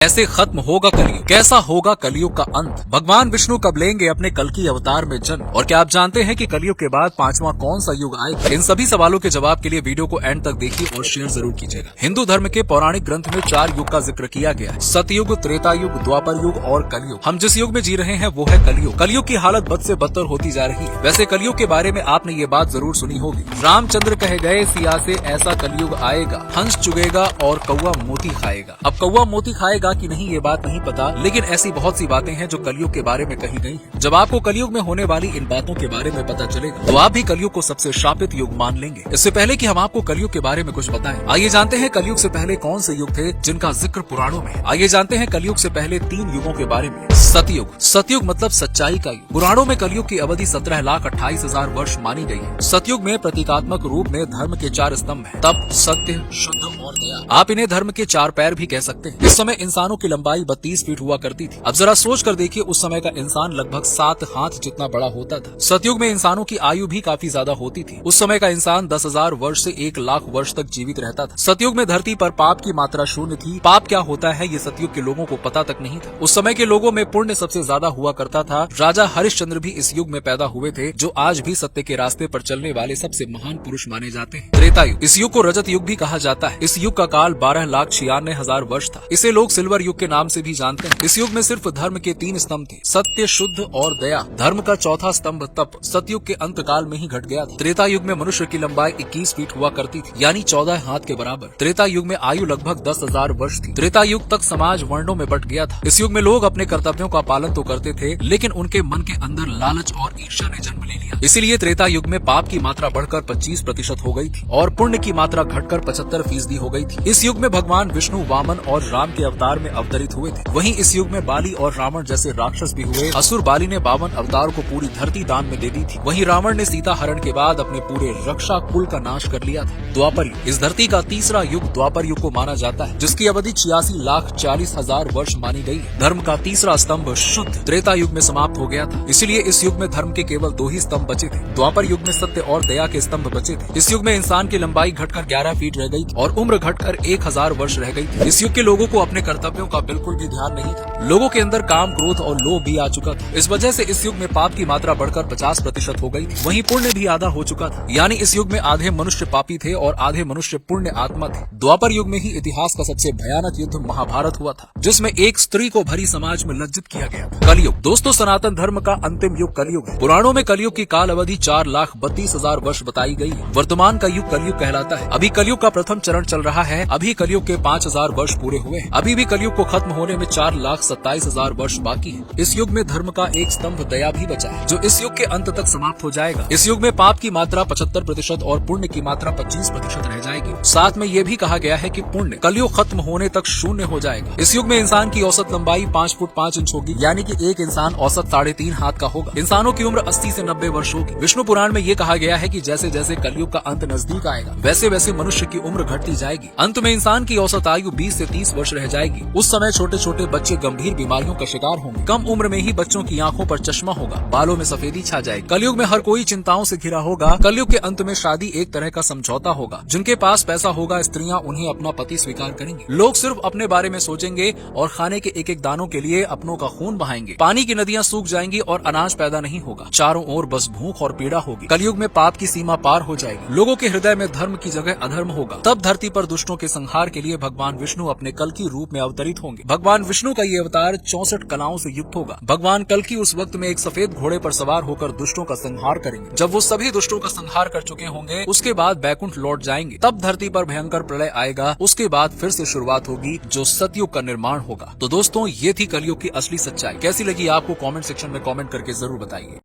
कैसे खत्म होगा कलयुग, कैसा होगा कलयुग का अंत, भगवान विष्णु कब लेंगे अपने कल्कि अवतार में जन्म, और क्या आप जानते हैं कि कलयुग के बाद पांचवा कौन सा युग आएगा? इन सभी सवालों के जवाब के लिए वीडियो को एंड तक देखिए और शेयर जरूर कीजिएगा। हिंदू धर्म के पौराणिक ग्रंथ में 4 युग का जिक्र किया गया है, सतयुग, त्रेता युग, द्वापर युग और कलयुग। हम जिस युग में जी रहे हैं वो है कलयुग। कलयुग की हालत बद से बदतर होती जा रही है। वैसे कलयुग के बारे में आपने ये बात जरूर सुनी होगी, रामचंद्र कहे गए सिया से ऐसा कलयुग आएगा, हंस चुगेगा और कौवा मोती खाएगा। अब कौवा मोती खाएगा कि नहीं ये बात नहीं पता, लेकिन ऐसी बहुत सी बातें हैं जो कलयुग के बारे में कही गई हैं। जब आपको कलयुग में होने वाली इन बातों के बारे में पता चलेगा तो आप भी कलयुग को सबसे शापित युग मान लेंगे। इससे पहले कि हम आपको कलयुग के बारे में कुछ बताएं, आइए जानते हैं कलयुग से पहले कौन से युग थे जिनका जिक्र पुराणों में है। आइए जानते हैं कलयुग से पहले 3 युगों के बारे में। सतयुग। सतयुग मतलब सच्चाई का युग। पुराणों में कलयुग की अवधि 17,28,000 वर्ष मानी गई है। सतयुग में प्रतीकात्मक रूप में धर्म के 4 स्तंभ हैं, तप, सत्य, शुद्ध और दया। आप इन्हें धर्म के 4 पैर भी कह सकते हैं। इस समय इंसानों की लंबाई 32 फीट हुआ करती थी। अब जरा सोच कर देखिए, उस समय का इंसान लगभग 7 हाथ जितना बड़ा होता था। सतयुग में इंसानों की आयु भी काफी ज्यादा होती थी। उस समय का इंसान 10,000 वर्ष से 1,00,000 वर्ष तक जीवित रहता था। सतयुग में धरती पर पाप की मात्रा शून्य थी। पाप क्या होता है ये सतयुग के लोगों को पता तक नहीं था। उस समय के लोगों में पुण्य सबसे ज्यादा हुआ करता था। राजा हरिश्चंद्र भी इस युग में पैदा हुए थे, जो आज भी सत्य के रास्ते पर चलने वाले सबसे महान पुरुष माने जाते हैं। त्रेता युग। इस युग को रजत युग भी कहा जाता है। इस युग का काल 12,96,000 वर्ष था। इसे लोग सिल्वर युग के नाम से भी जानते हैं। इस युग में सिर्फ धर्म के 3 स्तंभ थे, सत्य, शुद्ध और दया। धर्म का चौथा स्तंभ तप सतयुग के अंत काल में ही घट गया था। त्रेता युग में मनुष्य की लंबाई 21 फीट हुआ करती थी, यानी 14 हाथ के बराबर। त्रेता युग में आयु लगभग 10,000 वर्ष थी। त्रेता युग तक समाज वर्णों में बट गया था। इस युग में लोग अपने कर्तव्यों का पालन तो करते थे, लेकिन उनके मन के अंदर लालच और ईर्ष्या ने जन्म ले लिया। इसीलिए त्रेता युग में पाप की मात्रा बढ़कर 25% हो गई थी और पुण्य की मात्रा घटकर 75% हो गई थी। इस युग में भगवान विष्णु वामन और राम के अवतार में अवतरित हुए थे। वहीं इस युग में बाली और रावण जैसे राक्षस भी हुए। असुर बाली ने 52 अवतार को पूरी धरती दान में दे दी थी। वहीं रावण ने सीता हरण के बाद अपने पूरे रक्षा कुल का नाश कर लिया था। द्वापर युग। इस धरती का तीसरा युग द्वापर युग को माना जाता है, जिसकी अवधि 86,40,000 वर्ष मानी गई। धर्म का तीसरा स्तंभ शुद्ध त्रेता युग में समाप्त हो गया था। इसीलिए इस युग में धर्म के केवल 2 ही स्तंभ बचे थे। द्वापर युग में सत्य और दया के स्तंभ बचे थे। इस युग में इंसान की लंबाई घटकर 11 फीट रह गई और उम्र घटकर 1000 वर्ष रह गई थी। इस युग के लोगों को अपने कर्तव्यों का बिल्कुल भी ध्यान नहीं था। लोगों के अंदर काम, क्रोध और लोभ भी आ चुका था। इस वजह से इस युग में पाप की मात्रा बढ़कर 50% हो गई थी। वहीं पुण्य भी आधा हो चुका था, यानी इस युग में आधे मनुष्य पापी थे और आधे मनुष्य पुण्य आत्मा थे। द्वापर युग में ही इतिहास का सबसे भयानक युद्ध महाभारत हुआ था, जिसमें एक स्त्री को भरी समाज में लज्जित किया गया था। कलयुग। दोस्तों, सनातन धर्म का अंतिम युग कलयुग है। पुराणों में कलयुग की काल अवधि 4,32,000 वर्ष बताई गई है। वर्तमान का युग कलयुग कहलाता है। अभी कलयुग का प्रथम चरण चल रहा है। अभी कलयुग के 5,000 वर्ष पूरे हुए हैं। अभी भी कलयुग को खत्म होने में 4,27,000 वर्ष बाकी है। इस युग में धर्म का एक स्तंभ दया भी बचा है, जो इस युग के अंत तक समाप्त हो जाएगा। इस युग में पाप की मात्रा 75% और पुण्य की मात्रा 25% रह जाएगी। साथ में ये भी कहा गया है कि पुण्य कलयुग खत्म होने तक शून्य हो जाएगा। इस युग में इंसान की औसत लंबाई 5 फुट 5 इंच होगी, यानी कि एक इंसान औसत 3.5 हाथ का होगा। इंसानों की उम्र 80 से 90 वर्ष होगी। विष्णु पुराण में ये कहा गया है कि जैसे जैसे कलयुग का अंत नजदीक आएगा, वैसे वैसे मनुष्य की उम्र घटती जाएगी। अंत में इंसान की औसत आयु 20 से 30 वर्ष रह जाएगी। उस समय छोटे छोटे बच्चे गंभीर बीमारियों का शिकार होंगे। कम उम्र में ही बच्चों की आंखों पर चश्मा होगा, बालों में सफेदी छा जाएगी। कलयुग में हर कोई चिंताओं से घिरा होगा। कलयुग के अंत में शादी एक तरह का समझौता होगा। जिनके पास पैसा होगा, स्त्रियां उन्हें अपना पति स्वीकार करेंगी। लोग सिर्फ अपने बारे में सोचेंगे और खाने के एक एक दानों के लिए अपनों का खून बहाएंगे। पानी की नदियां सूख जाएंगी और अनाज पैदा नहीं होगा। चारों ओर बस भूख और पीड़ा होगी। कलयुग में पाप की सीमा पार हो जाएगी। लोगों के हृदय में धर्म की जगह अधर्म होगा। तब धरती पर दुष्टों के संहार के लिए भगवान विष्णु अपने कल्कि रूप में अवतरित होंगे। भगवान विष्णु का ये अवतार 64 कलाओं से युक्त होगा। भगवान कल्कि उस वक्त में एक सफेद घोड़े पर सवार होकर दुष्टों का संहार करेंगे। जब वो सभी दुष्टों का संहार कर चुके होंगे, उसके बाद बैकुंठ लौट जाएंगे। तब धरती पर भयंकर प्रलय आएगा। उसके बाद फिर से शुरुआत होगी, जो सतयुग का निर्माण होगा। तो दोस्तों, ये थी कलयुग की असली सच्चाई। कैसी लगी आपको? कमेंट सेक्शन में कमेंट करके जरूर बताइए।